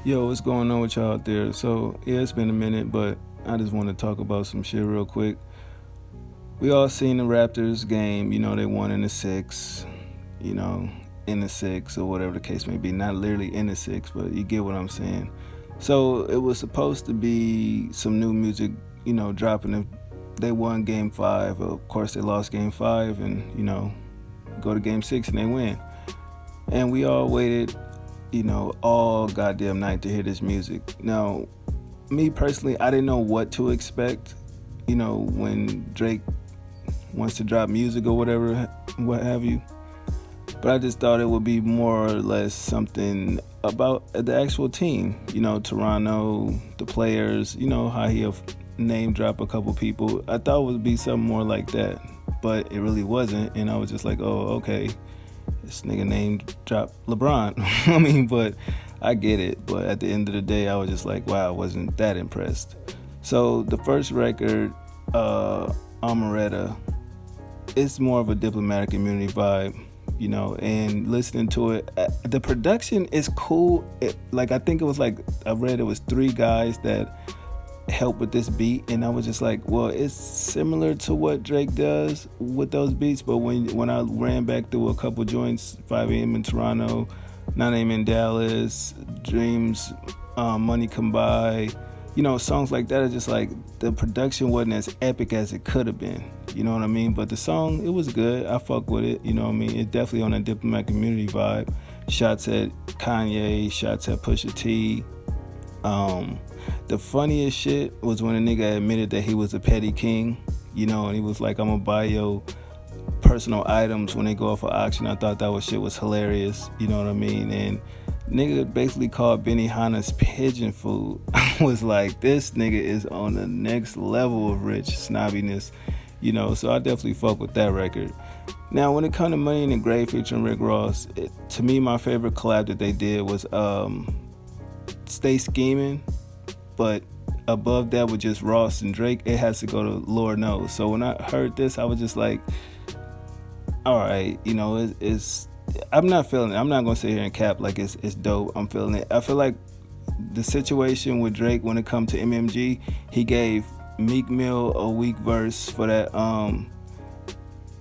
Yo, what's going on with y'all out there? So, yeah, it's been a minute, but I just want to talk about some shit real quick. We all seen the Raptors game, they won in the six, you know, in the six or whatever the case may be. Not literally in the six, but you get what I'm saying. So, it was supposed to be some new music, dropping if they won game five. Of course, they lost game five and, go to game six and they win. And we all waited all goddamn night to hear this music. Now, me personally, I didn't know what to expect, when Drake wants to drop music or whatever, what have you. But I just thought it would be more or less something about the actual team, Toronto, the players, how he'll name drop a couple people. I thought it would be something more like that, but it really wasn't. And I was just like, oh, okay. This nigga named drop LeBron. But I get it. But at the end of the day, I was just like, wow, I wasn't that impressed. So the first record, Omertà, it's more of a diplomatic immunity vibe, and listening to it, the production is cool. I think it was I read it was 3 guys that help with this beat, and I was just like, well, it's similar to what Drake does with those beats. But when I ran back through a couple joints, 5 a.m. in Toronto, 9 a.m. in Dallas, Dreams, Money Come By, songs like that are just like, the production wasn't as epic as it could have been, you know what I mean? But the song, it was good. I fuck with it, you know what I mean? It's definitely on a diplomatic community vibe. Shots at Kanye, shots at Pusha T. The funniest shit was when a nigga admitted that he was a petty king, and he was like, I'm gonna buy your personal items when they go off an auction. I thought that shit was hilarious, you know what I mean? And nigga basically called Benihana's pigeon food. I was like, this nigga is on the next level of rich snobbiness, so I definitely fuck with that record. Now, when it comes to Money in the Grave featuring Rick Ross, to me, my favorite collab that they did was Stay Scheming, but above that with just Ross and Drake, it has to go to Lord Knows. So when I heard this, I was just like, all right, it's I'm not feeling it. I'm not gonna sit here and cap like it's dope. I'm feeling it. I feel like the situation with Drake when it comes to MMG, he gave Meek Mill a weak verse for that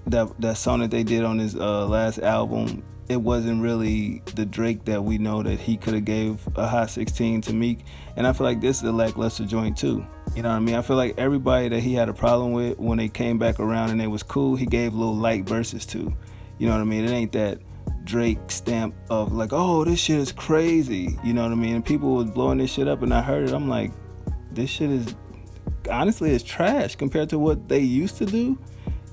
that song that they did on his last album. It wasn't really the Drake that we know that he could have gave a hot 16 to Meek. And I feel like this is a lackluster joint too. You know what I mean? I feel like everybody that he had a problem with, when they came back around and it was cool, he gave little light verses to. You know what I mean? It ain't that Drake stamp of like, oh, this shit is crazy. You know what I mean? And people was blowing this shit up and I heard it. I'm like, this shit is, honestly, it's trash compared to what they used to do.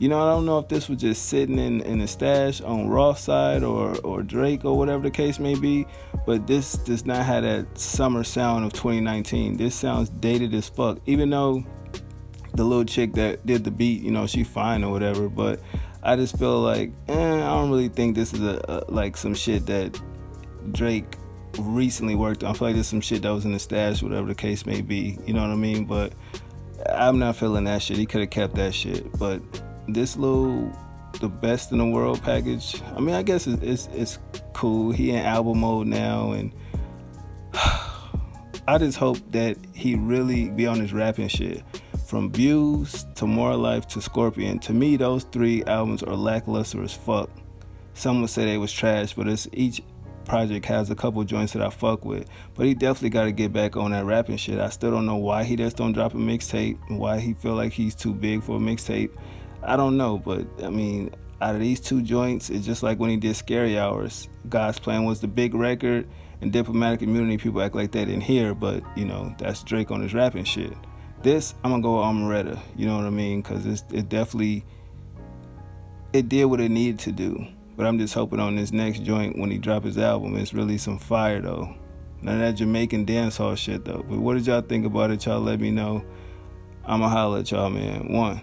I don't know if this was just sitting in the stash on Ross' side or Drake or whatever the case may be, but this does not have that summer sound of 2019. This sounds dated as fuck, even though the little chick that did the beat, she fine or whatever, but I just feel like, I don't really think this is like some shit that Drake recently worked on. I feel like there's some shit that was in the stash, whatever the case may be, you know what I mean? But I'm not feeling that shit. He could have kept that shit, but this little the best in the world package, I guess it's cool. He in album mode now, and I just hope that he really be on his rapping shit. From Views to More Life to Scorpion, to me those 3 albums are lackluster as fuck. Some would say they was trash, but each project has a couple joints that I fuck with. But he definitely got to get back on that rapping shit. I still don't know why he just don't drop a mixtape, and why he feel like he's too big for a mixtape. I don't know, but out of these 2 joints, it's just like when he did Scary Hours. God's Plan was the big record, and Diplomatic Immunity, people act like they didn't hear, but that's Drake on his rapping shit. This, I'm gonna go with Omertà, you know what I mean? Because it definitely, it did what it needed to do. But I'm just hoping on this next joint, when he drop his album, it's really some fire though. None of that Jamaican dancehall shit though. But what did y'all think about it? Y'all let me know. I'ma holla at y'all, man. One.